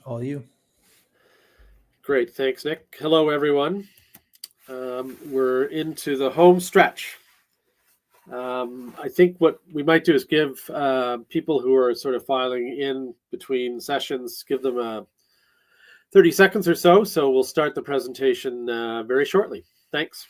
All you. Great. Thanks, Nick. Hello, everyone. We're into the home stretch. I think what we might do is give people who are sort of filing in between sessions, give them 30 seconds or so. So we'll start the presentation very shortly. Thanks.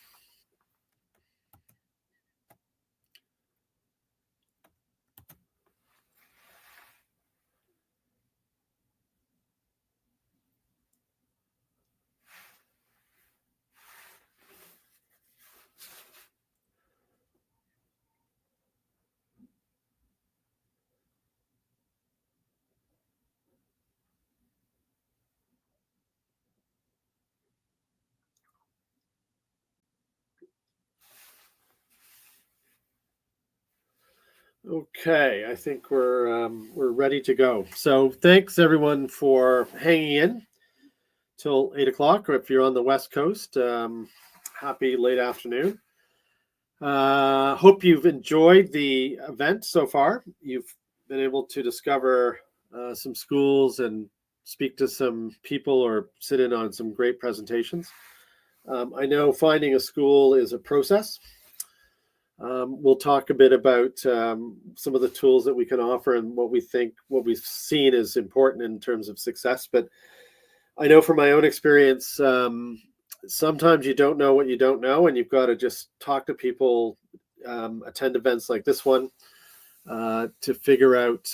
Okay, I think we're ready to go. So thanks everyone for hanging in till 8 o'clock, or if you're on the West Coast, happy late afternoon. Hope you've enjoyed the event so far. You've been able to discover some schools and speak to some people or sit in on some great presentations. I know finding a school is a process. We'll talk a bit about some of the tools that we can offer and what we've seen is important in terms of success. But I know from my own experience, sometimes you don't know what you don't know, and you've got to just talk to people, attend events like this one to figure out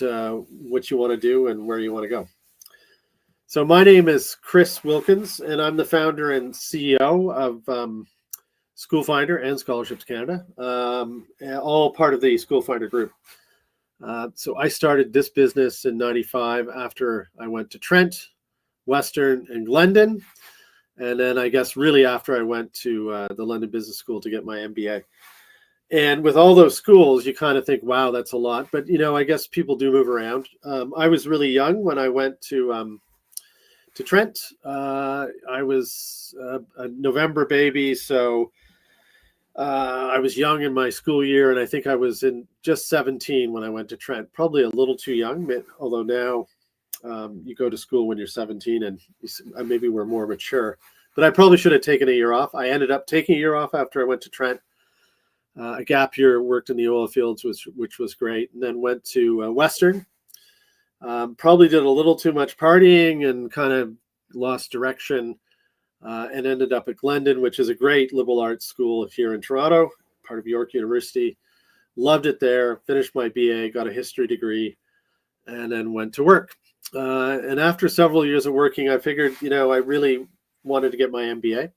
what you want to do and where you want to go. So my name is Chris Wilkins, and I'm the founder and CEO of School Finder and Scholarships Canada, all part of the School Finder group. So I started this business in '95 after I went to Trent, Western, and Glendon. And then I guess really after I went to the London Business School to get my MBA. And with all those schools, you kind of think, wow, that's a lot. But, I guess people do move around. I was really young when I went to Trent. I was a November baby, so I was young in my school year, and I think I was in just 17 when I went to Trent. Probably a little too young, although now you go to school when you're 17 and maybe we're more mature. But I probably should have taken a year off. I ended up taking a year off after I went to Trent. A gap year, worked in the oil fields, which was great, and then went to Western. Probably did a little too much partying and kind of lost direction, and ended up at Glendon, which is a great liberal arts school here in Toronto, part of York University. Loved it there, finished my BA, got a history degree, and then went to work. And after several years of working, I figured, I really wanted to get my MBA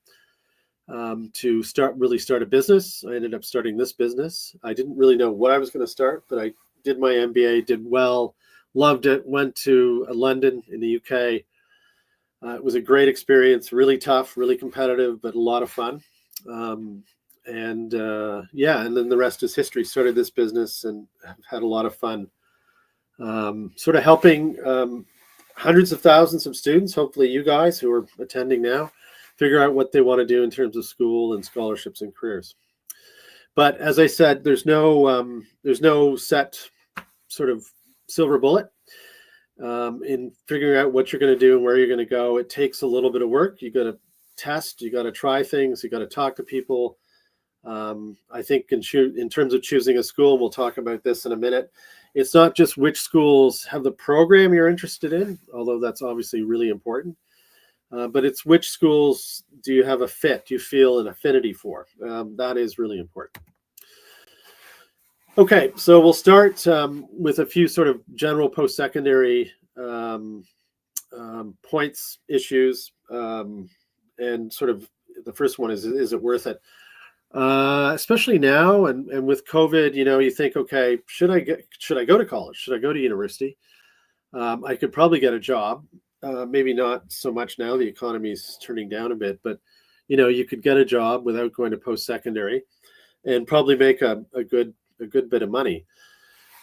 to start a business. I ended up starting this business. I didn't really know what I was going to start, but I did my MBA, did well, loved it, went to London in the UK. It was a great experience, really tough, really competitive, but a lot of fun. And then the rest is history. Started this business and have had a lot of fun. Sort of helping hundreds of thousands of students, hopefully you guys who are attending now, figure out what they want to do in terms of school and scholarships and careers. But as I said, there's no set sort of silver bullet in figuring out what you're going to do and where you're going to go. It takes a little bit of work. You got to test, you got to try things, you got to talk to people. I think in terms of choosing a school, we'll talk about this in a minute. It's not just which schools have the program you're interested in, although that's obviously really important, but it's which schools do you have a fit, you feel an affinity for. That is really important. Okay, so we'll start with a few sort of general post-secondary points, issues, and sort of the first one is it worth it? Especially now and with COVID, you think, okay, should I go to college? Should I go to university? I could probably get a job. Maybe not so much now. The economy is turning down a bit, but you could get a job without going to post-secondary and probably make a good bit of money.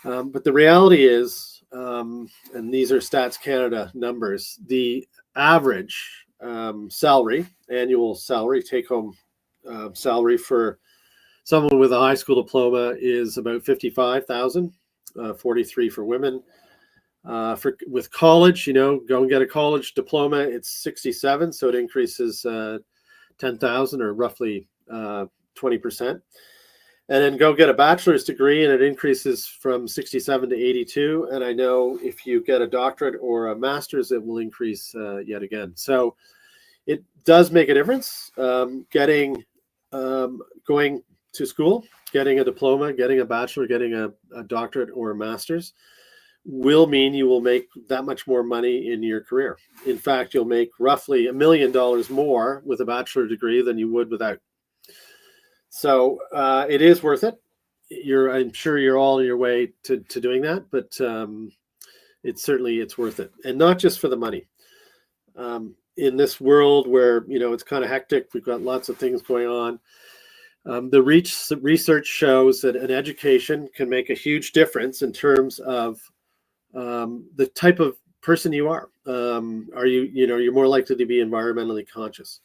But the reality is, and these are Stats Canada numbers, the average annual salary, take-home salary for someone with a high school diploma is about $55,000, 43 for women. With college, go and get a college diploma. It's 67, so it increases 10,000 or roughly 20%. And then go get a bachelor's degree, and it increases from 67 to 82. And I know if you get a doctorate or a master's, it will increase yet again. So it does make a difference. Going to school, getting a diploma, getting a bachelor, getting a doctorate or a master's will mean you will make that much more money in your career. In fact, you'll make roughly $1 million more with a bachelor degree than you would without. So it is worth it. I'm sure you're all on your way to doing that, but it's worth it, and not just for the money. In this world where it's kind of hectic, we've got lots of things going on. The research shows that an education can make a huge difference in terms of the type of person you are. You're more likely to be environmentally conscious.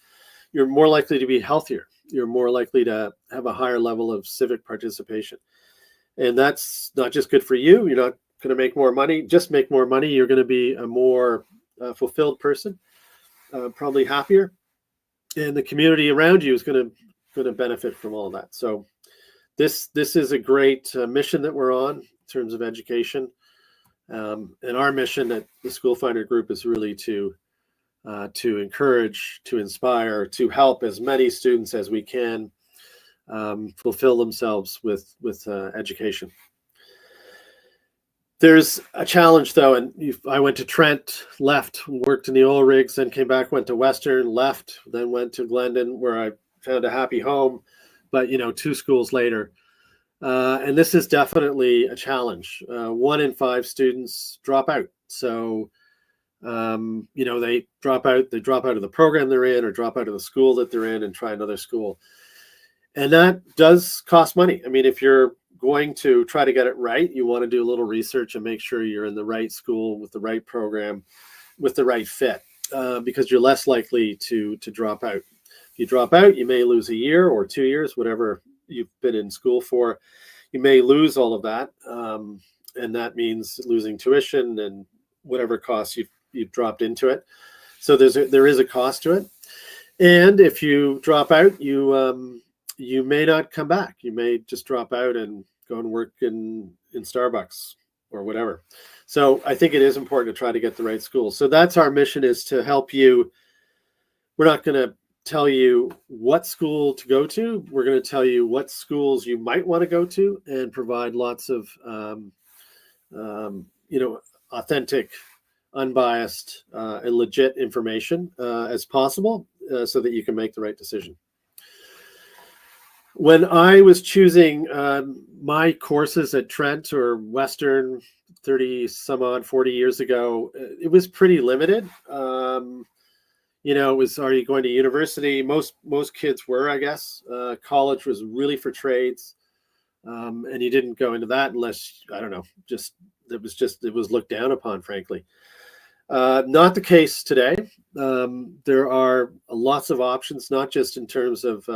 You're more likely to be healthier. You're more likely to have a higher level of civic participation. And that's not just good for you. You're not going to make more money, just make more money. You're going to be a more fulfilled person, probably happier. And the community around you is going to benefit from all of that. So this is a great mission that we're on in terms of education. And our mission at the School Finder Group is really to encourage, to inspire, to help as many students as we can fulfill themselves with education. There's a challenge, though, and I went to Trent, left, worked in the oil rigs, then came back, went to Western, left, then went to Glendon, where I found a happy home, but 2 schools later. And this is definitely a challenge. 1 in 5 students drop out. So they drop out of the program they're in, or drop out of the school that they're in and try another school. And that does cost money. I mean, if you're going to try to get it right, you want to do a little research and make sure you're in the right school with the right program, with the right fit, because you're less likely to drop out. If you drop out, you may lose a year or 2 years, whatever you've been in school for. You may lose all of that. And that means losing tuition and whatever costs you've dropped into it. So there is a cost to it. And if you drop out, you may not come back. You may just drop out and go and work in Starbucks or whatever. So I think it is important to try to get the right school. So that's our mission, is to help you. We're not going to tell you what school to go to. We're going to tell you what schools you might want to go to, and provide lots of authentic, unbiased, and legit information as possible, so that you can make the right decision. When I was choosing my courses at Trent or Western 30 some odd 40 years ago, it was pretty limited. It was, are you going to university? Most kids were, I guess. College was really for trades. And you didn't go into that unless, I don't know, it was looked down upon, frankly. Not the case today. There are lots of options, not just in terms of,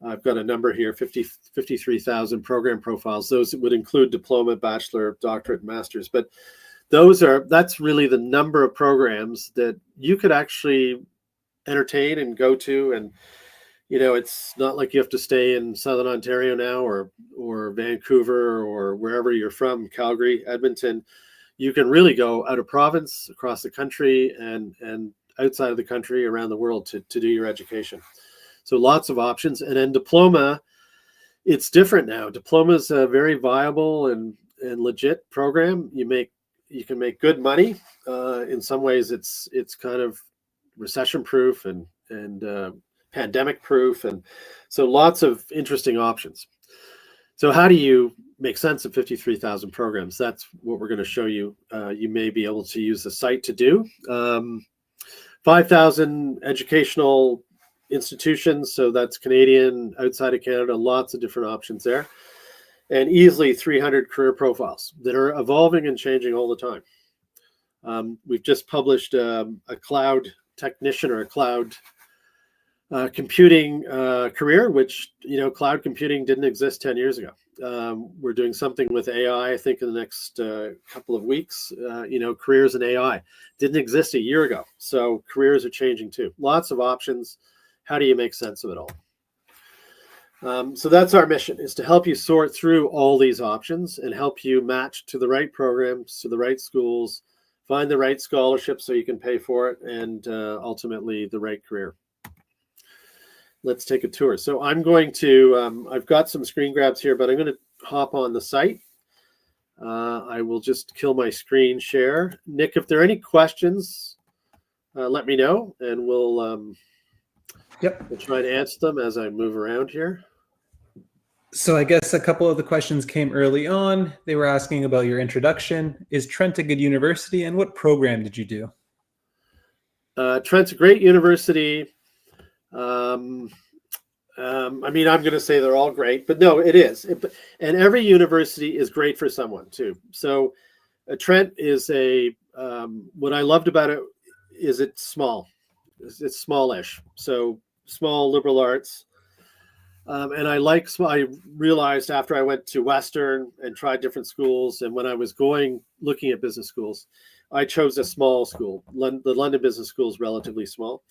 I've got a number here, 53,000 program profiles. Those would include diploma, bachelor, doctorate, masters. But that's really the number of programs that you could actually entertain and go to. And, it's not like you have to stay in Southern Ontario now, or Vancouver, or wherever you're from, Calgary, Edmonton. You can really go out of province, across the country, and outside of the country, around the world to do your education. So lots of options. And then diploma, it's different now. Diploma is a very viable and legit program. You can make good money. In some ways, it's kind of recession proof and pandemic proof, and so lots of interesting options. So how do you make sense of 53,000 programs? That's what we're going to show you. You may be able to use the site to do. 5,000 educational institutions, so that's Canadian, outside of Canada, lots of different options there, and easily 300 career profiles that are evolving and changing all the time. We've just published a cloud technician, or a cloud computing career, which, cloud computing didn't exist 10 years ago. We're doing something with AI, I think, in the next couple of weeks. Careers in AI didn't exist a year ago. So careers are changing too. Lots of options. How do you make sense of it all? So that's our mission, is to help you sort through all these options and help you match to the right programs, to the right schools, find the right scholarship so you can pay for it, and ultimately the right career. Let's take a tour. So I'm going to, I've got some screen grabs here, but I'm going to hop on the site. I will just kill my screen share. Nick, if there are any questions, let me know, and we'll try and answer them as I move around here. So I guess a couple of the questions came early on. They were asking about your introduction. Is Trent a good university, and what program did you do? Trent's a great university. I'm going to say they're all great, but no, it is. And every university is great for someone too. So Trent is what I loved about it is it's small. It's smallish. So small liberal arts. And I realized after I went to Western and tried different schools, and when I was looking at business schools, I chose a small school. The London Business School is relatively small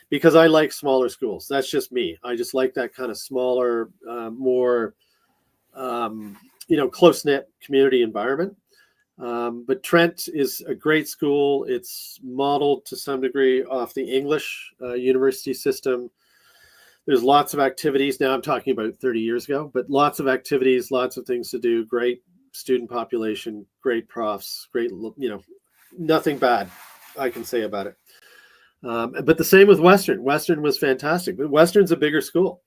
because I like smaller schools. That's just me. I just like that kind of smaller, more, close-knit community environment. But Trent is a great school. It's modeled to some degree off the English university system. There's lots of activities. Now I'm talking about 30 years ago, but lots of activities, lots of things to do, great student population, great profs, great, nothing bad I can say about it. But the same with Western. Western was fantastic, but Western's a bigger school.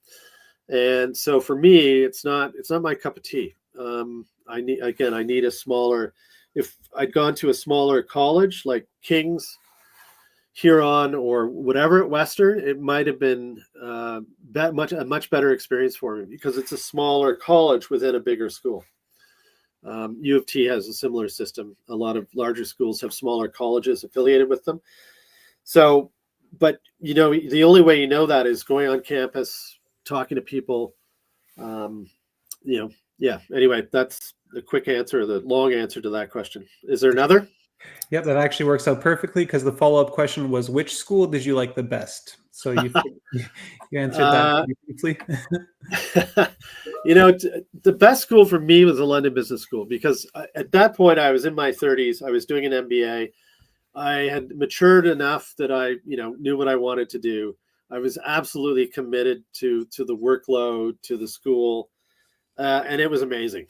And so for me, it's not my cup of tea. I need a smaller, if I'd gone to a smaller college like King's, Huron, or whatever at Western, it might have been a much better experience for me because it's a smaller college within a bigger school. U of T has a similar system. A lot of larger schools have smaller colleges affiliated with them. So, but the only way you know that is going on campus, talking to people. Anyway, that's the quick answer, the long answer to that question. Is there another? Yep, that actually works out perfectly because the follow-up question was, which school did you like the best? So you answered that briefly. The best school for me was the London Business School because at that point I was in my 30s. I was doing an MBA. I had matured enough that I, knew what I wanted to do. I was absolutely committed to the workload, to the school, and it was amazing.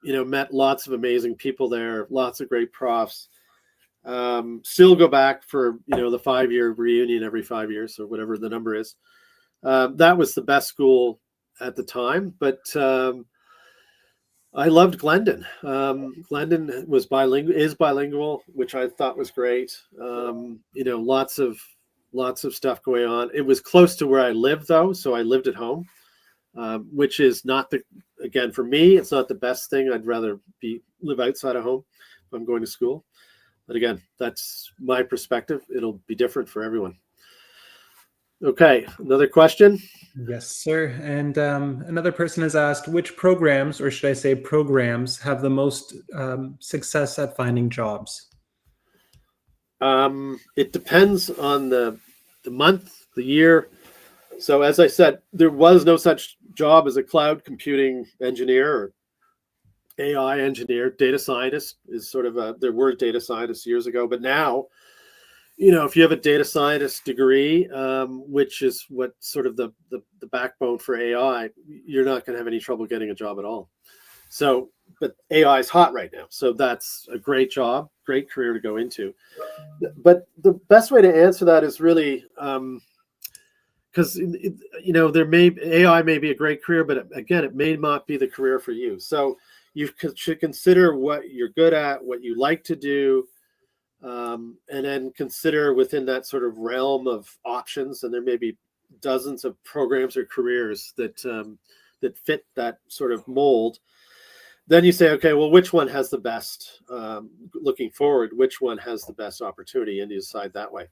Met lots of amazing people there, lots of great profs. Still go back for the 5-year reunion every 5 years or whatever the number is. That was the best school at the time, but I loved Glendon. Glendon is bilingual, which I thought was great. Lots of stuff going on. It was close to where I lived though, so I lived at home, which is not again for me, it's not the best thing. I'd rather live outside of home if I'm going to school. But again, that's my perspective. It'll be different for everyone. Okay, another question? Yes, sir. And another person has asked, which programs, or should I say programs, have the most success at finding jobs? It depends on the month, the year. So as I said, there was no such job as a cloud computing engineer or AI engineer. Data scientist is sort of there were data scientists years ago, but now, if you have a data scientist degree, which is what sort of the backbone for AI, you're not going to have any trouble getting a job at all. So, but AI is hot right now. So that's a great job, great career to go into. But the best way to answer that is really, because AI may be a great career, but again, it may not be the career for you. So you should consider what you're good at, what you like to do, and then consider within that sort of realm of options. And there may be dozens of programs or careers that fit that sort of mold. Then you say, okay, well, which one has the best, looking forward, which one has the best opportunity, and you decide that way.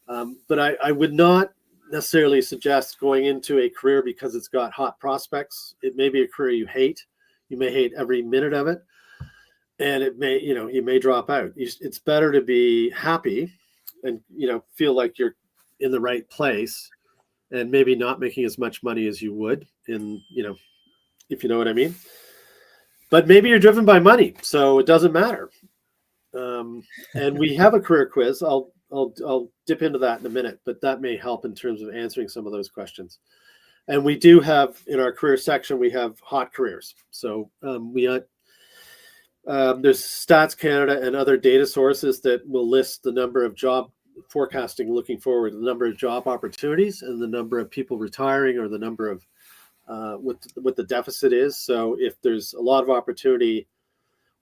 But I would not necessarily suggest going into a career because it's got hot prospects. It may be a career you hate. You may hate every minute of it, and it may, you may drop out. It's better to be happy and, feel like you're in the right place and maybe not making as much money as you would if you know what I mean. But maybe you're driven by money, so it doesn't matter. And we have a career quiz. I'll dip into that in a minute, but that may help in terms of answering some of those questions. And we do have, in our career section, we have hot careers. So there's Stats Canada and other data sources that will list the number of job forecasting looking forward, the number of job opportunities, and the number of people retiring, or the number of what the deficit is. So if there's a lot of opportunity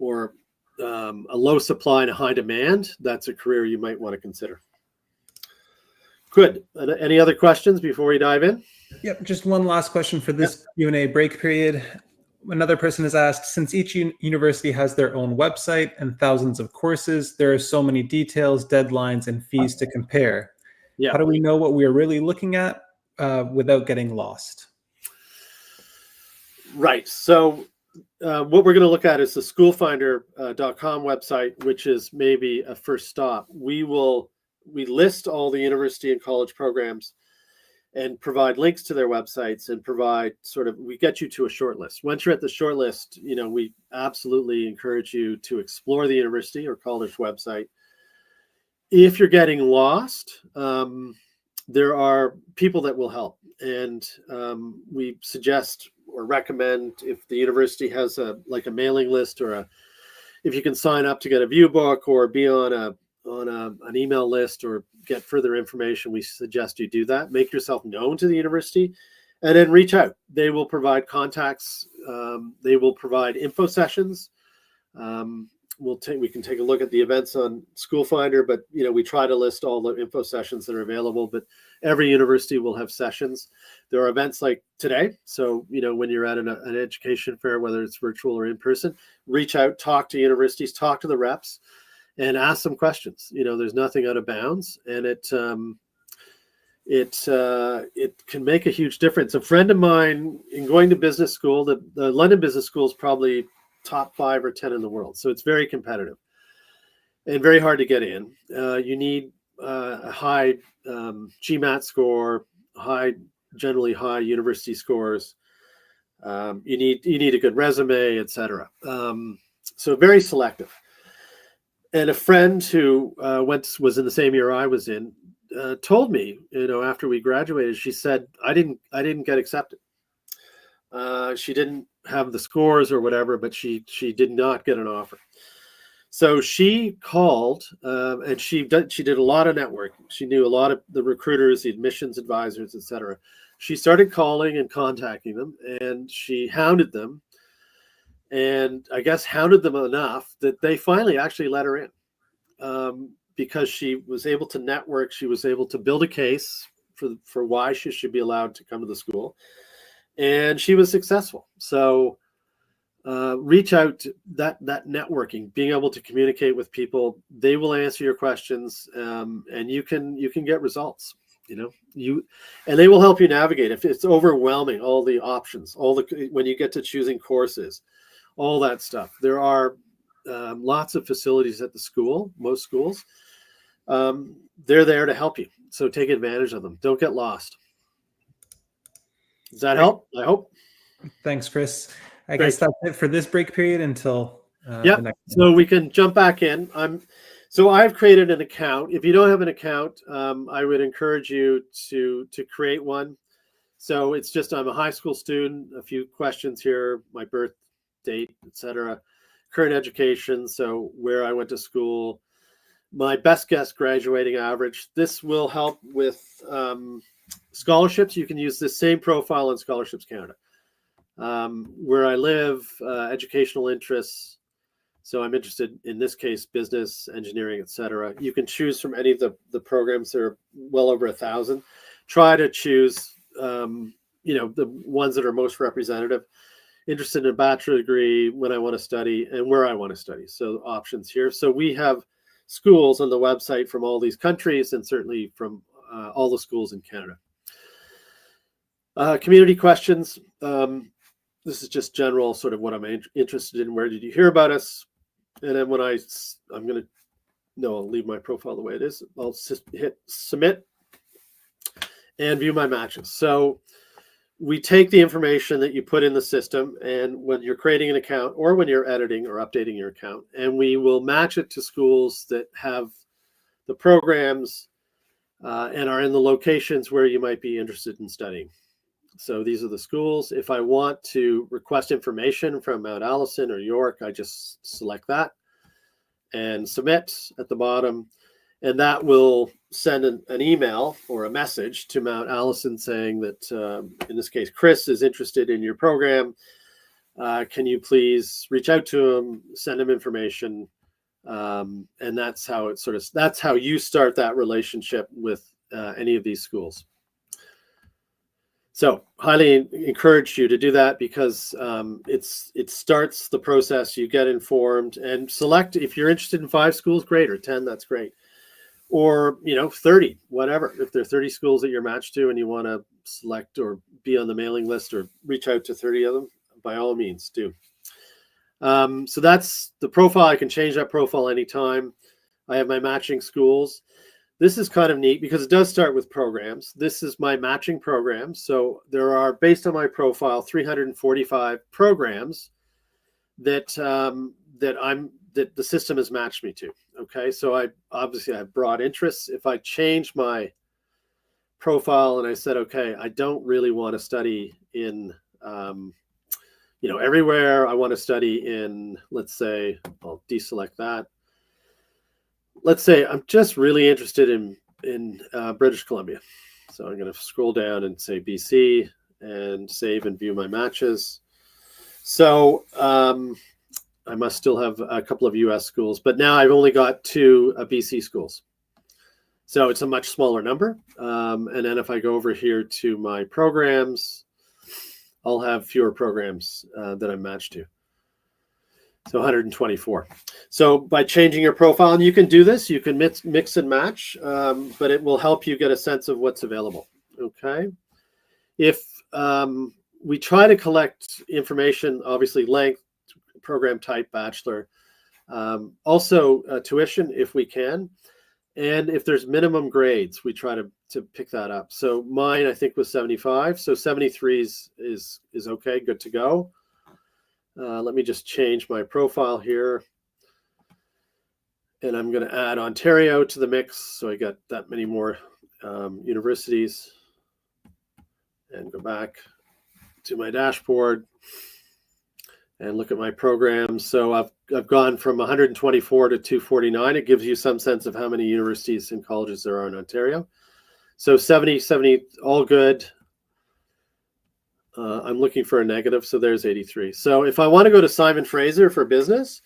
or a low supply and a high demand, that's a career you might want to consider. Good. Any other questions before we dive in? Yep. Just one last question for this Q&A break period. Another person has asked, since each university has their own website and thousands of courses, there are so many details, deadlines, and fees to compare. Yeah. How do we know what we are really looking at without getting lost? Right. So what we're going to look at is the schoolfinder.com website, which is maybe a first stop. We list all the university and college programs and provide links to their websites, and we get you to a short list. Once you're at the short list, we absolutely encourage you to explore the university or college website. If you're getting lost, there are people that will help. And we suggest or recommend, if the university has a mailing list, or if you can sign up to get a view book or be on an email list or get further information, we suggest you do that. Make yourself known to the university and then reach out. They will provide contacts. They will provide info sessions. We can take a look at the events on School Finder, but we try to list all the info sessions that are available, but every university will have sessions. There are events like today. So, when you're at an education fair, whether it's virtual or in person, reach out, talk to universities, talk to the reps, and ask some questions. There's nothing out of bounds, and it can make a huge difference. A friend of mine, in going to business school, the London Business School is probably top 5 or 10 in the world. So it's very competitive and very hard to get in. You need a high GMAT score, generally high university scores. You need a good resume, etc. So very selective. And a friend who was in the same year I was in told me, after we graduated, she said, I didn't get accepted. She didn't have the scores or whatever, but she did not get an offer. So she called and she did a lot of networking. She knew a lot of the recruiters, the admissions advisors, etc. She started calling and contacting them, and she hounded them, and I guess hounded them enough that they finally actually let her in, because she was able to network. She was able to build a case for why she should be allowed to come to the school, and she was successful. So reach out to that networking, being able to communicate with people. They will answer your questions, and you can get results. And they will help you navigate. If it's overwhelming, all the options, when you get to choosing courses, all that stuff. There are lots of facilities at the school, most schools. They're there to help you. So take advantage of them. Don't get lost. Does that help? I hope. Thanks, Chris. I guess that's it for this break period until the next one. So we can jump back in. So I've created an account. If you don't have an account, I would encourage you to create one. So it's just, I'm a high school student, a few questions here, my birth date, etc., current education, so where I went to school, my best guess graduating average. This will help with scholarships. You can use this same profile on Scholarships Canada. Where I live, educational interests. So I'm interested, in this case, business, engineering, etc. You can choose from any of the programs. There are well over 1,000. Try to choose, the ones that are most representative. Interested in a bachelor degree, when I want to study, and where I want to study. So options here. So we have schools on the website from all these countries, and certainly from all the schools in Canada. Community questions. this is just general sort of what I'm interested in. Where did you hear about us? And then when I'll leave my profile the way it is. I'll just hit submit and view my matches. So we take the information that you put in the system, and when you're creating an account or when you're editing or updating your account, and we will match it to schools that have the programs and are in the locations where you might be interested in studying. So these are the schools. If I want to request information from Mount Allison or York, I just select that and submit at the bottom. And that will send an email or a message to Mount Allison saying that, in this case, Chris is interested in your program. Can you please reach out to him, send him information? And that's how that's how you start that relationship with any of these schools. So highly encourage you to do that, because it starts the process. You get informed and select, if you're interested in 5 schools, great, or 10, that's great. Or 30, whatever. If there are 30 schools that you're matched to and you want to select or be on the mailing list or reach out to 30 of them, by all means do. So that's the profile. I can change that profile anytime. I have my matching schools. This is kind of neat because it does start with programs. This is my matching program. So there are, based on my profile, 345 programs that the system has matched me to. Okay, so I have broad interests. If I change my profile and I said, okay, I don't really want to study in everywhere. I want to study in, let's say, I'll deselect that. Let's say I'm just really interested in British Columbia. So I'm going to scroll down and say BC and save and view my matches. So I must still have a couple of US schools, but now I've only got 2 BC schools. So it's a much smaller number. And then if I go over here to my programs, I'll have fewer programs that I'm matched to. So 124. So by changing your profile, and you can do this, you can mix and match, but it will help you get a sense of what's available. Okay. If we try to collect information, obviously length, program type, bachelor, also tuition if we can, and if there's minimum grades, we try to pick that up. So mine, I think, was 75. So 73 is okay, good to go. Let me just change my profile here, and I'm going to add Ontario to the mix, so I got that many more universities, and go back to my dashboard and look at my programs. So I've gone from 124 to 249. It gives you some sense of how many universities and colleges there are in Ontario. So 70, all good. I'm looking for a negative, so there's 83. So if I want to go to Simon Fraser for business,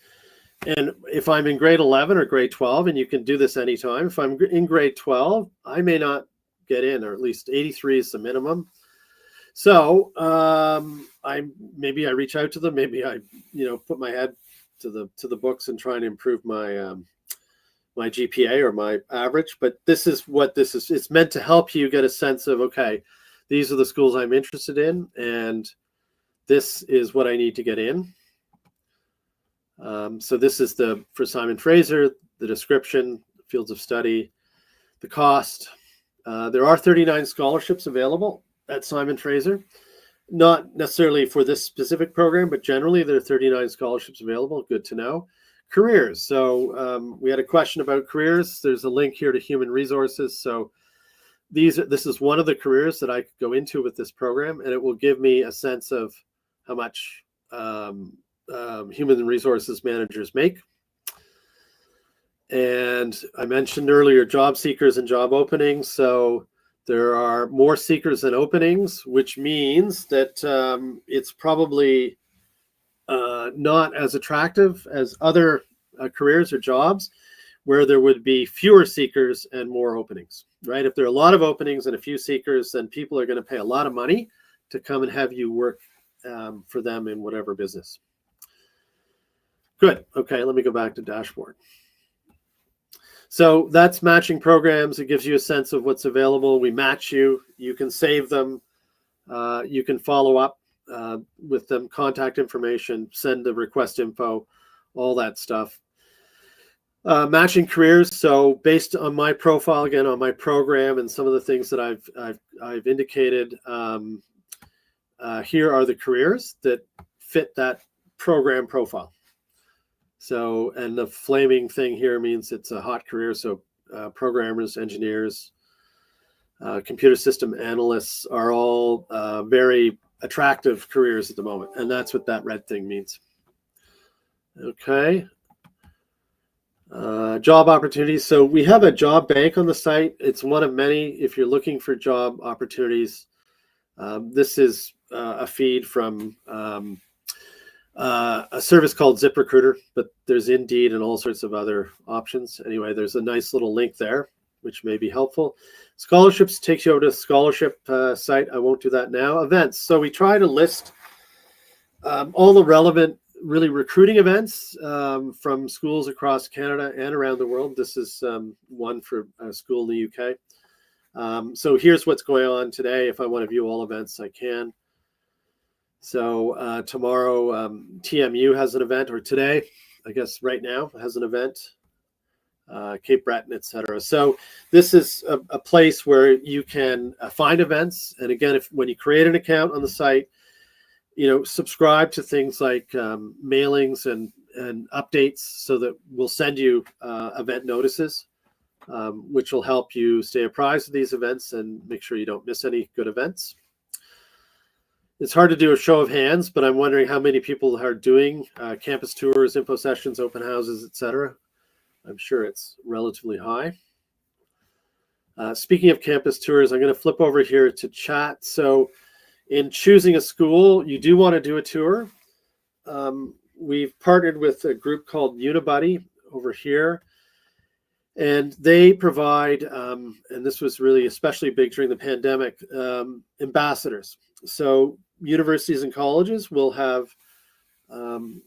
and if I'm in grade 11 or grade 12, and you can do this anytime, if I'm in grade 12, I may not get in, or at least 83 is the minimum. So maybe I reach out to them, maybe I put my head to the books and try and improve my my GPA or my average. But this is what this is. It's meant to help you get a sense of, okay, these are the schools I'm interested in, and this is what I need to get in. So this is for Simon Fraser, the description, fields of study, the cost. There are 39 scholarships available at Simon Fraser, not necessarily for this specific program, but generally there are 39 scholarships available. Good to know. Careers. So we had a question about careers. There's a link here to human resources. So this is one of the careers that I could go into with this program, and it will give me a sense of how much human resources managers make. And I mentioned earlier job seekers and job openings. So there are more seekers than openings, which means that it's probably not as attractive as other careers or jobs where there would be fewer seekers and more openings, right? If there are a lot of openings and a few seekers, then people are going to pay a lot of money to come and have you work for them in whatever business. Good. Okay, let me go back to dashboard. So that's matching programs. It gives you a sense of what's available. We match you. You can save them. You can follow up. with them, contact information, send the request info, all that stuff. Matching careers. So based on my profile, again, on my program and some of the things that I've indicated, here are the careers that fit that program profile. So, and the flaming thing here means it's a hot career. So programmers, engineers, computer system analysts are all very attractive careers at the moment. And that's what that red thing means. Okay. Job opportunities. So we have a job bank on the site. It's one of many. If you're looking for job opportunities, this is a feed from a service called ZipRecruiter, but there's Indeed and all sorts of other options. Anyway, there's a nice little link there, which may be helpful. Scholarships takes you over to the scholarship site. I won't do that now. Events. So we try to list all the relevant, really recruiting events from schools across Canada and around the world. This is one for a school in the UK. So here's what's going on today. If I want to view all events, I can. So tomorrow, TMU has an event, or today, I guess right now, has an event, Cape Breton, etc. So this is a place where you can find events. And again, when you create an account on the site, subscribe to things like mailings and updates, so that we'll send you event notices, which will help you stay apprised of these events and make sure you don't miss any good events. It's hard to do a show of hands, but I'm wondering how many people are doing campus tours, info sessions, open houses, etc. I'm sure it's relatively high. Speaking of campus tours, I'm going to flip over here to chat. So in choosing a school, you do want to do a tour. We've partnered with a group called Unibuddy over here, and they provide, and this was really especially big during the pandemic, ambassadors. So universities and colleges will have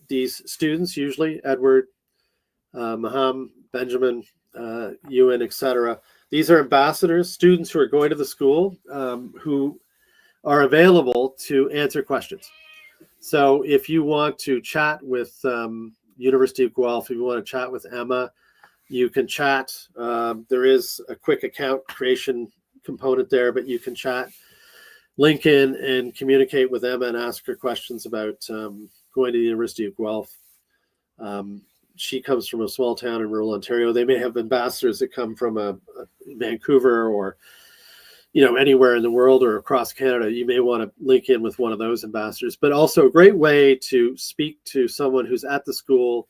these students, usually Edward, Maham, Benjamin, Ewan, etc. These are ambassadors, students who are going to the school, who are available to answer questions. So if you want to chat with University of Guelph, if you want to chat with Emma, you can chat. There is a quick account creation component there, but you can chat, link in, and communicate with Emma and ask her questions about going to the University of Guelph. She comes from a small town in rural Ontario. They may have ambassadors that come from a Vancouver or anywhere in the world or across Canada. You may want to link in with one of those ambassadors, but also a great way to speak to someone who's at the school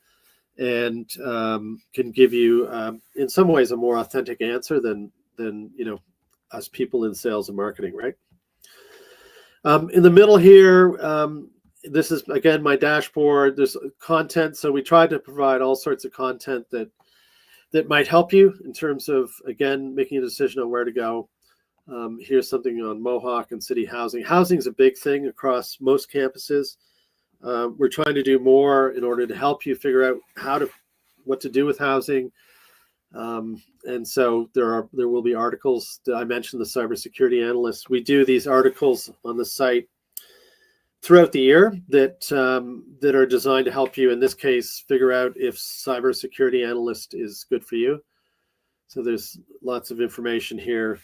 and can give you, in some ways, a more authentic answer than us people in sales and marketing, right? In the middle here, this is, again, my dashboard. There's content. So we tried to provide all sorts of content that might help you in terms of, again, making a decision on where to go. Here's something on Mohawk and city housing. Housing is a big thing across most campuses. We're trying to do more in order to help you figure out what to do with housing. And so there will be articles. I mentioned the cybersecurity analysts. We do these articles on the site throughout the year that are designed to help you, in this case, figure out if cybersecurity analyst is good for you. So there's lots of information here.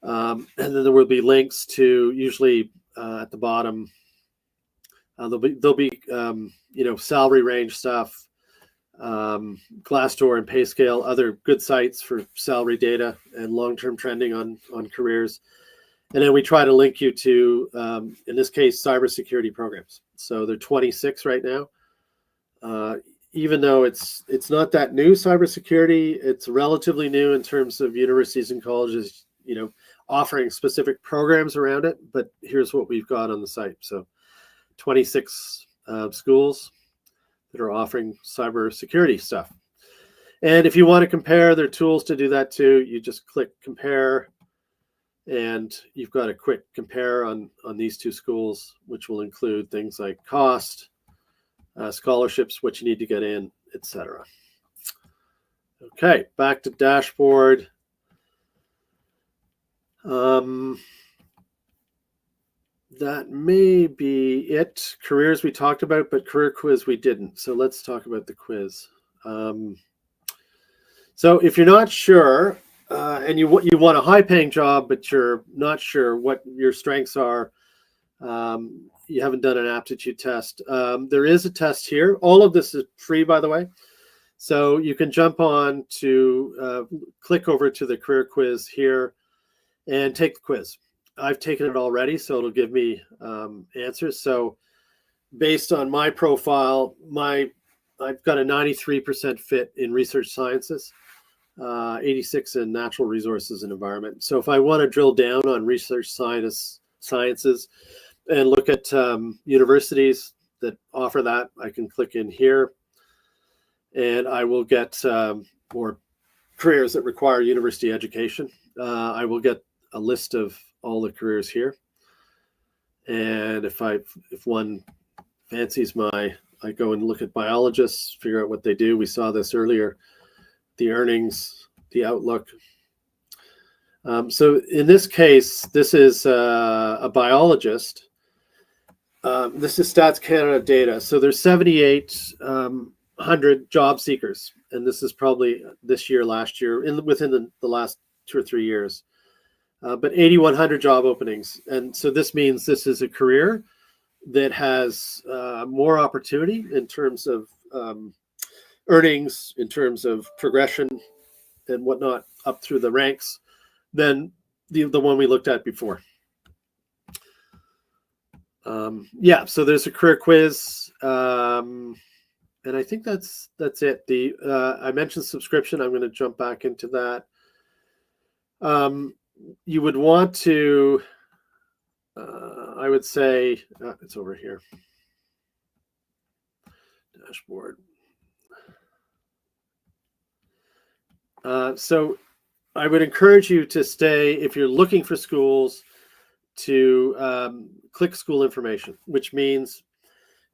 And then there will be links to, usually at the bottom, there'll be salary range stuff, Glassdoor and PayScale, other good sites for salary data and long-term trending on careers. And then we try to link you to, in this case, cybersecurity programs. So there are 26 right now. Even though it's not that new, cybersecurity, it's relatively new in terms of universities and colleges, offering specific programs around it. But here's what we've got on the site. So 26 schools that are offering cybersecurity stuff. And if you want to compare, there are tools to do that too. You just click compare, and you've got a quick compare on these two schools, which will include things like cost, scholarships, what you need to get in, etc. Okay, back to dashboard. that may be it. Careers we talked about, but career quiz we didn't. So let's talk about the quiz. So if you're not sure, and you want a high-paying job, but you're not sure what your strengths are, you haven't done an aptitude test. There is a test here. All of this is free, by the way. So you can jump on to click over to the career quiz here and take the quiz. I've taken it already, so it'll give me answers. So based on my profile, I've got a 93% fit in research sciences, 86 in natural resources and environment. So if I want to drill down on research sciences and look at universities that offer that, I can click in here and I will get or careers that require university education. I will get a list of all the careers here. And if one fancies I go and look at biologists, figure out what they do. We saw this earlier, the earnings, the outlook. So in this case, this is a biologist. This is Stats Canada data. So there's 7,800 job seekers. And this is probably this year, last year, within the last 2 or 3 years. But 8,100 job openings. And so this means this is a career that has more opportunity in terms of earnings, in terms of progression and whatnot up through the ranks than the one we looked at before. Yeah, so there's a career quiz. And I think that's it. I mentioned subscription. I'm going to jump back into that. You would want to, I would say, it's over here. Dashboard. So I would encourage you to stay, if you're looking for schools, to click school information, which means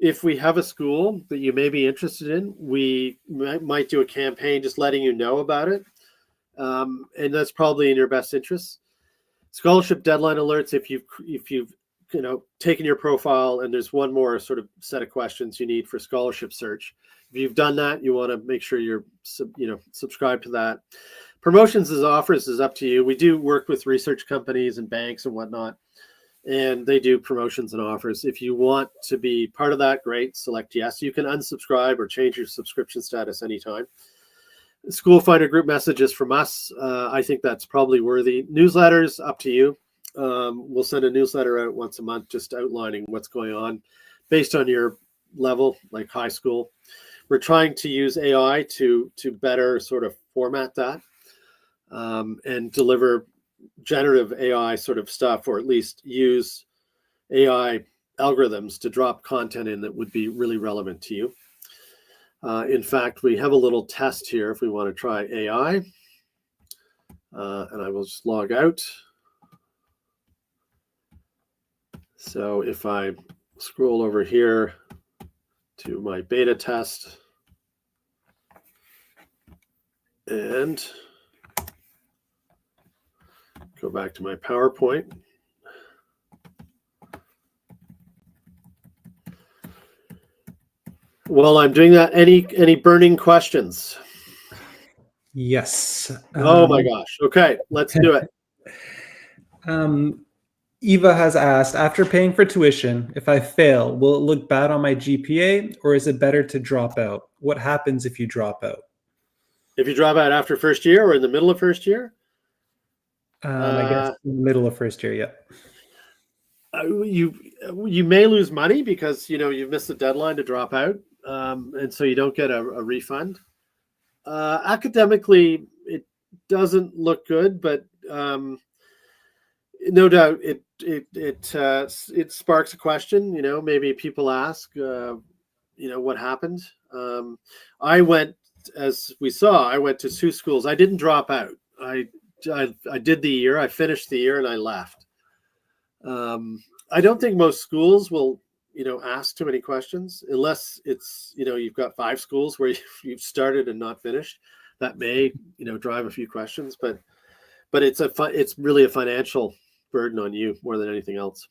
if we have a school that you may be interested in, we might do a campaign just letting you know about it. And that's probably in your best interest. Scholarship deadline alerts, if you've taken your profile and there's one more sort of set of questions you need for scholarship search. If you've done that, you want to make sure you're subscribed to that. Promotions as offers is up to you. We do work with research companies and banks and whatnot, and they do promotions and offers. If you want to be part of that, great, select yes. You can unsubscribe or change your subscription status anytime. School Finder group messages from us. I think that's probably worthy. Newsletters, up to you. We'll send a newsletter out once a month, just outlining what's going on based on your level, like high school. We're trying to use AI to better sort of format that and deliver generative AI sort of stuff, or at least use AI algorithms to drop content in that would be really relevant to you. In fact, we have a little test here if we want to try AI. And I will just log out. So if I scroll over here to my beta test and go back to my PowerPoint. While I'm doing that, any burning questions? Yes. Oh my gosh. Okay, let's do it. Eva has asked, after paying for tuition, if I fail, will it look bad on my GPA, or is it better to drop out? What happens if you drop out? If you drop out after first year or in the middle of first year? I guess in the middle of first year, yeah. You may lose money because you've missed the deadline to drop out, and so you don't get a refund. Academically, it doesn't look good, but no doubt it sparks a question. Maybe people ask, what happened. I went, as we saw, I went to 2 schools. I didn't drop out. I did the year. I finished the year and I left. I don't think most schools will, ask too many questions unless it's, you've got 5 schools where you've started and not finished. That may, drive a few questions, but it's really a financial burden on you more than anything else.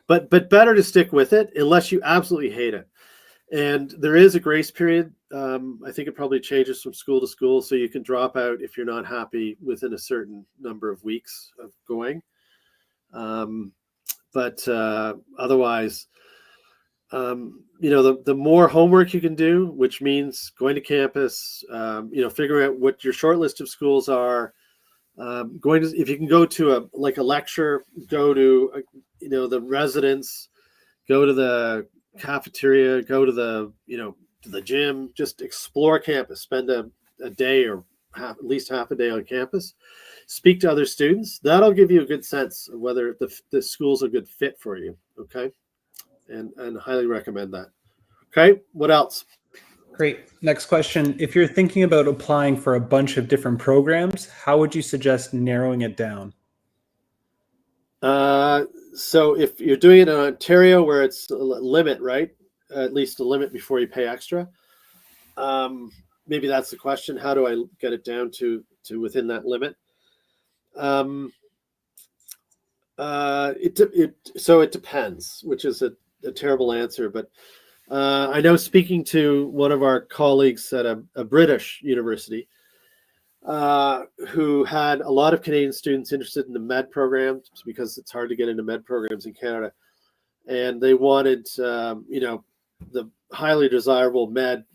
but better to stick with it unless you absolutely hate it. And there is a grace period. I think it probably changes from school to school, so you can drop out if you're not happy within a certain number of weeks of going. But otherwise, the more homework you can do, which means going to campus, figuring out what your short list of schools are, if you can go to a lecture, go to the residence, go to the cafeteria, go to the gym, just explore campus, spend a day or at least half a day on campus, speak to other students. That'll give you a good sense of whether the school's a good fit for you. Okay. And highly recommend that. Okay. What else? Great. Next question. If you're thinking about applying for a bunch of different programs, how would you suggest narrowing it down? So if you're doing it in Ontario where it's a limit, right? At least a limit before you pay extra. Maybe that's the question. How do I get it down to within that limit? It depends, which is a terrible answer, but I know, speaking to one of our colleagues at a British university, who had a lot of Canadian students interested in the med programs, because it's hard to get into med programs in Canada, and they wanted the highly desirable med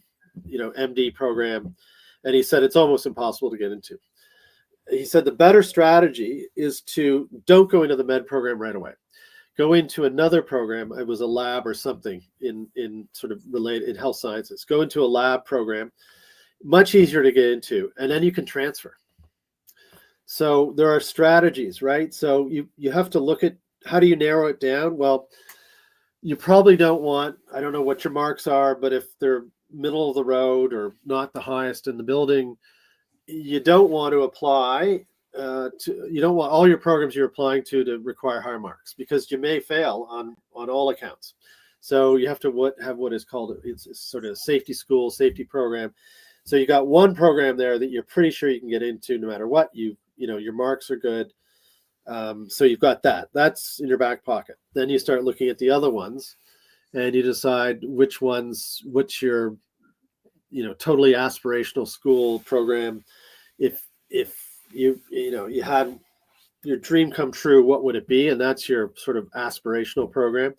MD program, and he said it's almost impossible to get into. He said the better strategy is to don't go into the med program right away. Go into another program. It was a lab or something in sort of related in health sciences. Go into a lab program, much easier to get into, and then you can transfer. So there are strategies, right? So you have to look at, how do you narrow it down? Well, you probably don't want, I don't know what your marks are, but if they're middle of the road or not the highest in the building, you don't want to apply you don't want all your programs you're applying to require higher marks, because you may fail on all accounts. So you have to have what is called, it's sort of a safety school, safety program. So you got one program there that you're pretty sure you can get into no matter what. Your marks are good. So you've got that. That's in your back pocket. Then you start looking at the other ones, and you decide what's your totally aspirational school program. If you had your dream come true, what would it be? And that's your sort of aspirational program.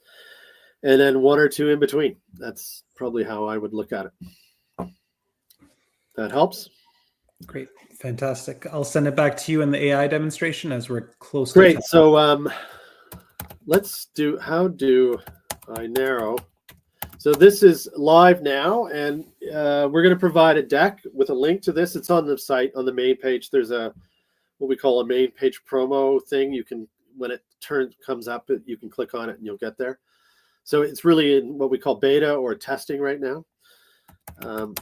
And then one or two in between. That's probably how I would look at it. That helps. Great. Fantastic. I'll send it back to you in the AI demonstration as we're close. Great. So let's do, how do I narrow? So this is live now, and we're going to provide a deck with a link to this. It's on the site, on the main page. There's what we call a main page promo thing. You can, when it comes up, you can click on it and you'll get there. So it's really in what we call beta or testing right now.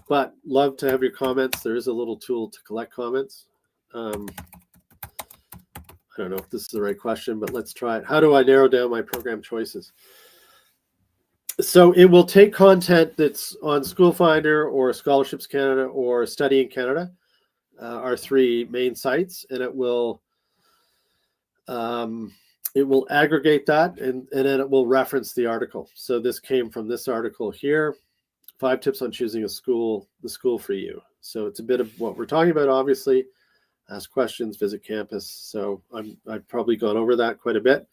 But love to have your comments. There is a little tool to collect comments. I don't know if this is the right question, but let's try it. How do I narrow down my program choices? So it will take content that's on School Finder or Scholarships Canada or Study in Canada, our three main sites, and it will aggregate that, and then it will reference the article. So this came from this article here, 5 tips on choosing the school for you. So it's a bit of what we're talking about, obviously. Ask questions, visit campus. So I've probably gone over that quite a bit.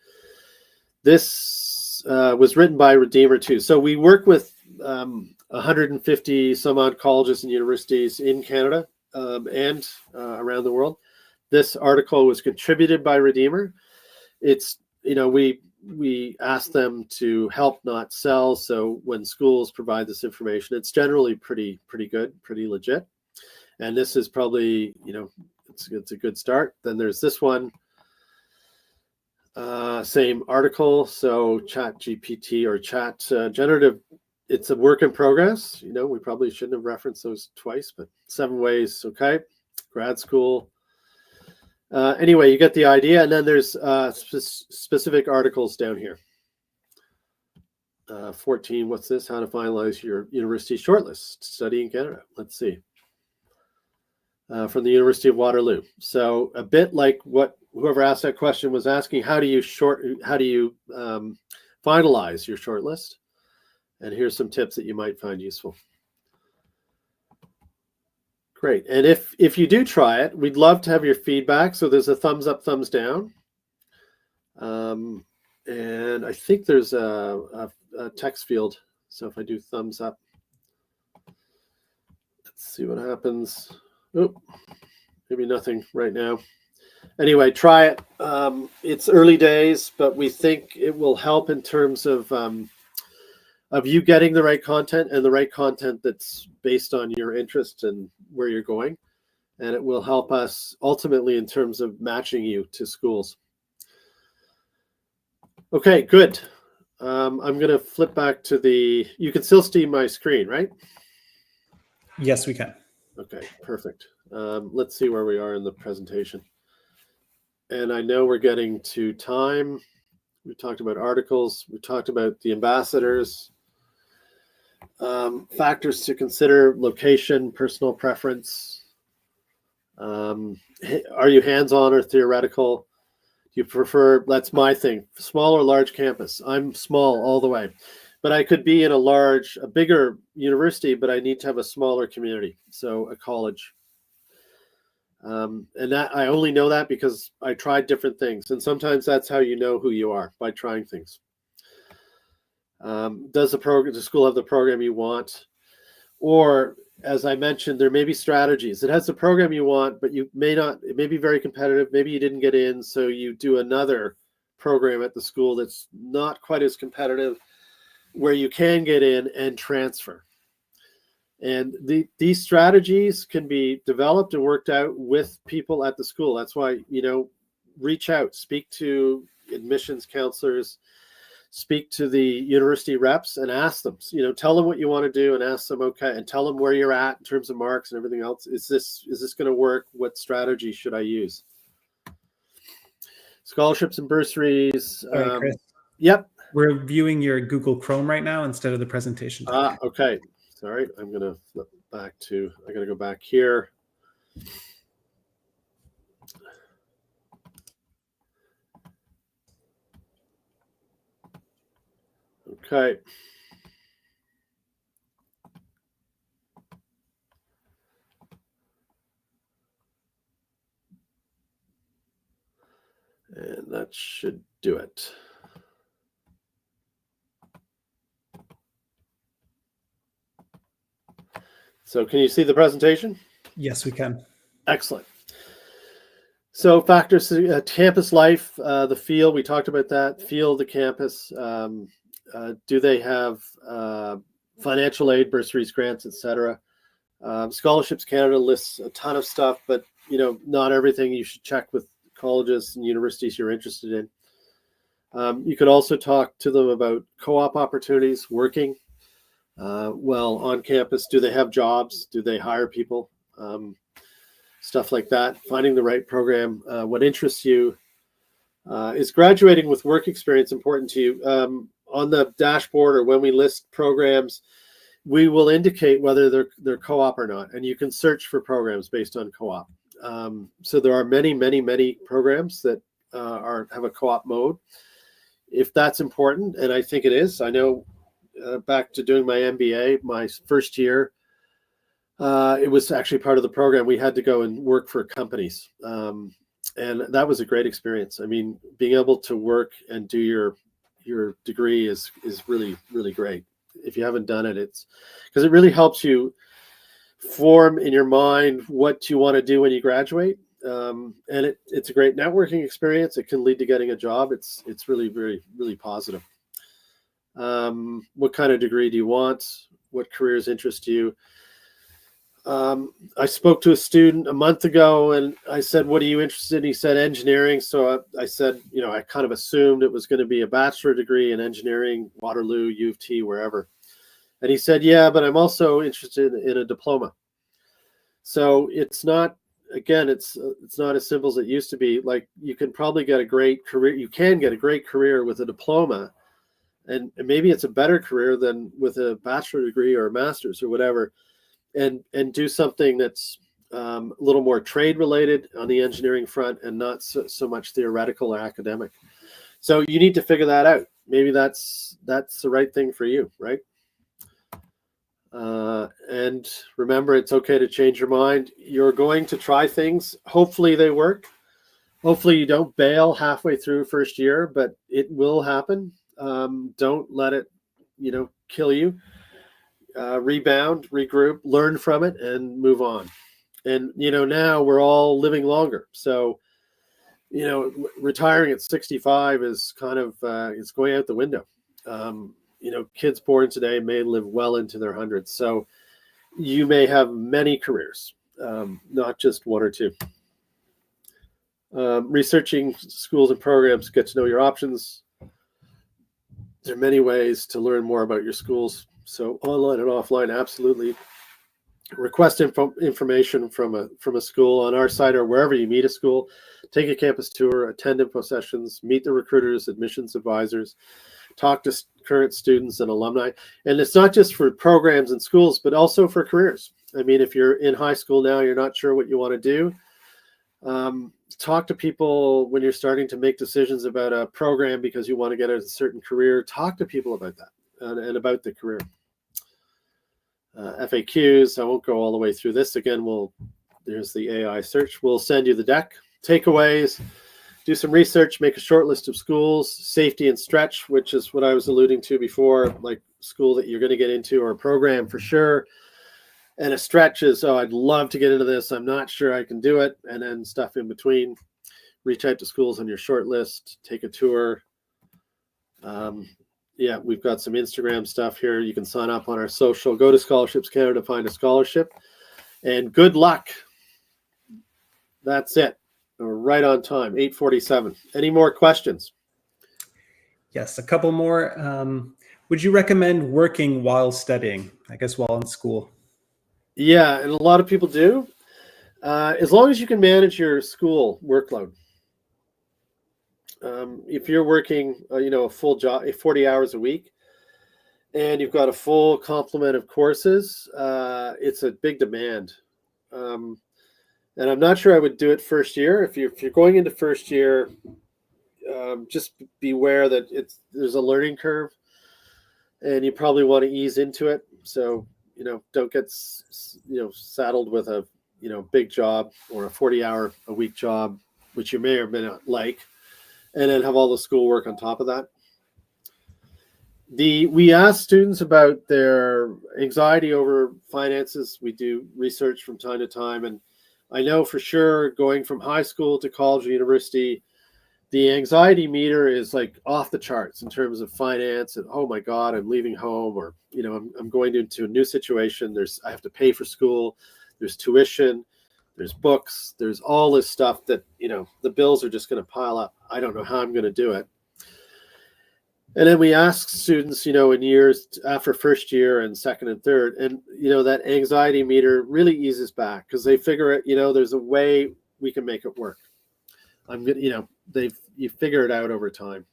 This was written by Redeemer too. So we work with 150 some odd colleges and universities in Canada and around the world. This article was contributed by Redeemer. It's, we ask them to help, not sell. So when schools provide this information, it's generally pretty good, pretty legit. And this is probably, it's a good start. Then there's this one. Same article. So Chat GPT or Chat generative, it's a work in progress. We probably shouldn't have referenced those twice, but 7 ways. Okay. Grad school. Anyway, you get the idea. And then there's specific articles down here. 14, what's this? How to finalize your university shortlist, Study in Canada. Let's see. From the University of Waterloo. So a bit like what whoever asked that question was asking, how do you finalize your shortlist. And here's some tips that you might find useful. Great. And if you do try it, we'd love to have your feedback. So there's a thumbs up, thumbs down. And I think there's a text field. So if I do thumbs up, let's see what happens. Oh, maybe nothing right now. Anyway, try it. It's early days, but we think it will help in terms of you getting the right content, and the right content that's based on your interest and where you're going. And it will help us ultimately in terms of matching you to schools. Okay, good. I'm going to flip back to you can still see my screen, right? Yes, we can. Okay, perfect. Let's see where we are in the presentation. And I know we're getting to time. We talked about articles. We talked about the ambassadors. Factors to consider: location, personal preference. Are you hands-on or theoretical? Do you prefer, that's my thing, small or large campus? I'm small all the way, but I could be in a bigger university, but I need to have a smaller community, so a college. And that I only know that because I tried different things, and sometimes that's how you know who you are, by trying things. Does the school have the program you want? Or, as I mentioned, there may be strategies. It has the program you want, but you may not, it may be very competitive. Maybe you didn't get in, so you do another program at the school that's not quite as competitive, where you can get in and transfer. And these strategies can be developed and worked out with people at the school. That's why, reach out, speak to admissions counselors, speak to the university reps and ask them, tell them what you want to do and ask them, okay, and tell them where you're at in terms of marks and everything else. Is this going to work? What strategy should I use? Scholarships and bursaries. Sorry, Chris. Yep. We're viewing your Google Chrome right now instead of the presentation. Okay. Sorry, I'm going to flip back I got to go back here. Okay. And that should do it. So can you see the presentation? Yes, we can. Excellent. So factors, campus life, the feel, we talked about that, feel the campus. Do they have financial aid, bursaries, grants, etc.? Scholarships Canada lists a ton of stuff, but not everything. You should check with colleges and universities you're interested in. You could also talk to them about co-op opportunities, working on campus. Do they have jobs? Do they hire people? Stuff like that. Finding the right program. What interests you? Is graduating with work experience important to you? On the dashboard, or when we list programs, we will indicate whether they're co-op or not, and you can search for programs based on co-op. So there are many programs that have a co-op mode. If that's important, and I think it is, I know back to doing my MBA, my first year, it was actually part of the program. We had to go and work for companies, and that was a great experience. I mean, being able to work and do your degree is really, really great. If you haven't done it, it's because it really helps you form in your mind what you want to do when you graduate. And it's a great networking experience. It can lead to getting a job. It's really, very, really positive. What kind of degree do you want? What careers interest you? I spoke to a student a month ago and I said, what are you interested in? He said engineering. So I said, I kind of assumed it was going to be a bachelor degree in engineering, Waterloo, U of T, wherever. And he said, yeah, but I'm also interested in a diploma. So it's not, again, it's not as simple as it used to be. Like, you can probably get a great career. You can get a great career with a diploma, and maybe it's a better career than with a bachelor degree or a master's or whatever. And do something that's a little more trade related on the engineering front and not so much theoretical or academic. So you need to figure that out. maybe that's the right thing for you, right? And remember, it's okay to change your mind. You're going to try things. Hopefully they work. Hopefully you don't bail halfway through first year, but it will happen. Don't let it, kill you. Rebound, regroup, learn from it, and move on. And, now we're all living longer. So, retiring at 65 is kind of, it's going out the window. Kids born today may live well into their hundreds. So you may have many careers, not just one or two. Researching schools and programs, get to know your options. There are many ways to learn more about your schools. So online and offline, absolutely. Request information from a school on our site or wherever you meet a school. Take a campus tour, attend info sessions, meet the recruiters, admissions advisors, talk to current students and alumni. And it's not just for programs and schools, but also for careers. I mean, if you're in high school now, you're not sure what you want to do. Talk to people when you're starting to make decisions about a program because you want to get a certain career. Talk to people about that and about the career. FAQs, I won't go all the way through this. Again, there's the AI search. We'll send you the deck. Takeaways, do some research, make a short list of schools, safety and stretch, which is what I was alluding to before, like school that you're going to get into or a program for sure. And a stretch is, I'd love to get into this. I'm not sure I can do it. And then stuff in between. Reach out to schools on your short list, take a tour. We've got some Instagram stuff here. You can sign up on our social. Go to Scholarships Canada to find a scholarship. And good luck. That's it. We're right on time, 8:47. Any more questions? Yes, a couple more. Would you recommend working while studying, I guess while in school? Yeah, and a lot of people do. As long as you can manage your school workload. If you're working, a full job, 40 hours a week, and you've got a full complement of courses, it's a big demand. And I'm not sure I would do it first year. If you're going into first year, just beware that there's a learning curve, and you probably want to ease into it. So don't get saddled with a big job or a 40-hour a week job, which you may or may not like, and then have all the schoolwork on top of that. We ask students about their anxiety over finances. We do research from time to time, and I know for sure going from high school to college or university, the anxiety meter is like off the charts in terms of finance. And oh my God, I'm leaving home, or I'm going into a new situation. I have to pay for school. There's tuition. There's books. There's all this stuff that the bills are just going to pile up. I don't know how I'm going to do it. And then we ask students, in years after first year and second and third, and that anxiety meter really eases back because they figure it. There's a way we can make it work. You figure it out over time.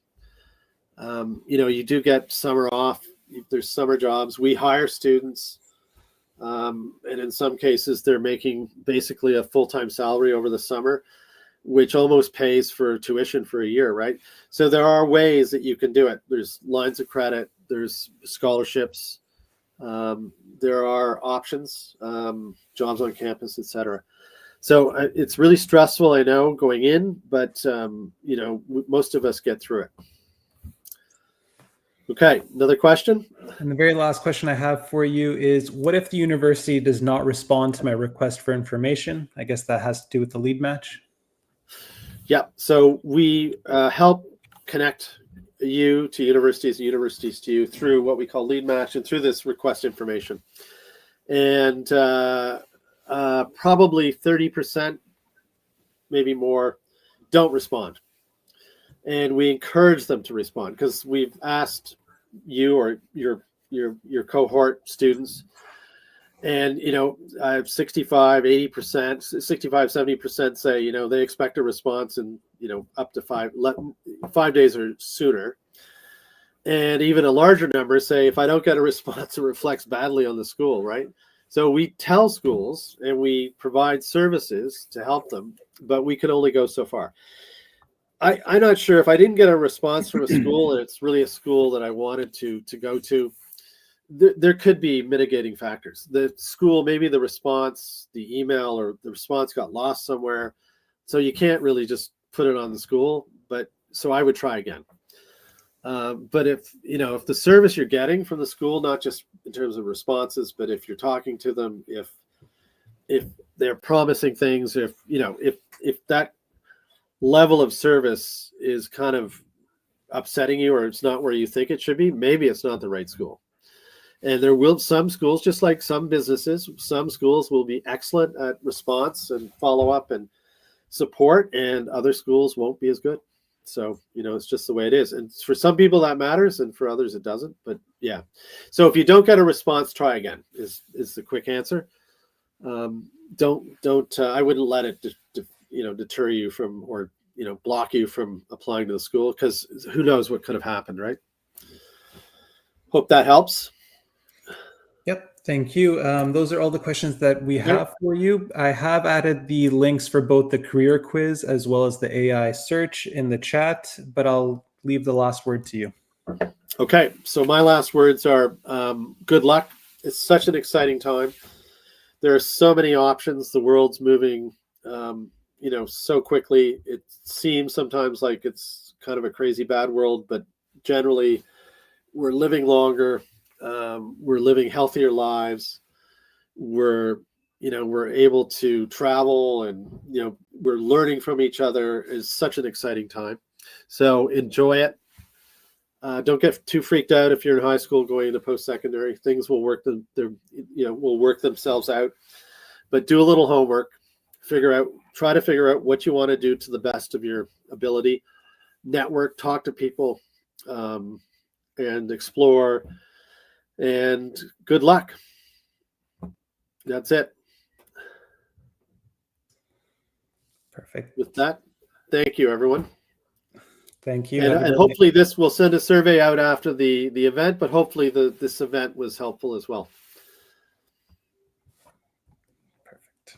You do get summer off. There's summer jobs. We hire students, and in some cases they're making basically a full-time salary over the summer, which almost pays for tuition for a year, right? So there are ways that you can do it. There's lines of credit. There's scholarships. There are options, jobs on campus, etc. So it's really stressful, I know, going in, but most of us get through it. Okay, another question? And the very last question I have for you is, what if the university does not respond to my request for information? I guess that has to do with the lead match. Yeah, so we help connect you to universities and universities to you through what we call lead match and through this request information. And probably 30%, maybe more, don't respond. And we encourage them to respond because we've asked you or your cohort students, and I have 70% say they expect a response in up to 5 days or sooner. And even a larger number say, if I don't get a response, it reflects badly on the school, right? So we tell schools and we provide services to help them, but we can only go so far. I'm not sure if I didn't get a response from a school and it's really a school that I wanted to go to. There could be mitigating factors. The school, maybe the response, the email or the response got lost somewhere. So you can't really just put it on the school, but so I would try again. But if the service you're getting from the school, not just in terms of responses, but if you're talking to them, if they're promising things, if that level of service is kind of upsetting you or it's not where you think it should be, maybe it's not the right school. And there will some schools, just like some businesses, some schools will be excellent at response and follow up and support, and other schools won't be as good. So, it's just the way it is. And for some people that matters and for others it doesn't. But yeah. So if you don't get a response, try again is the quick answer. Don't I wouldn't let it deter you from, or block you from applying to the school, because who knows what could have happened, right? Hope that helps. Yep. Thank you. Those are all the questions that we have for you. I have added the links for both the career quiz as well as the AI search in the chat, but I'll leave the last word to you. Okay. So my last words are good luck. It's such an exciting time. There are so many options. The world's moving, so quickly. It seems sometimes like it's kind of a crazy bad world, but generally we're living longer. We're living healthier lives. We're able to travel, and we're learning from each other. Is such an exciting time. So enjoy it. Don't get too freaked out if you're in high school going into post-secondary. Things will work themselves out. But do a little homework. Try to figure out what you want to do to the best of your ability. Network, talk to people, and explore. And good luck. That's it. Perfect. With that, thank you, everyone. Thank you. And hopefully we'll send a survey out after the event, but hopefully this event was helpful as well. Perfect.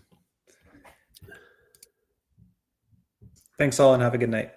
Thanks all, and have a good night.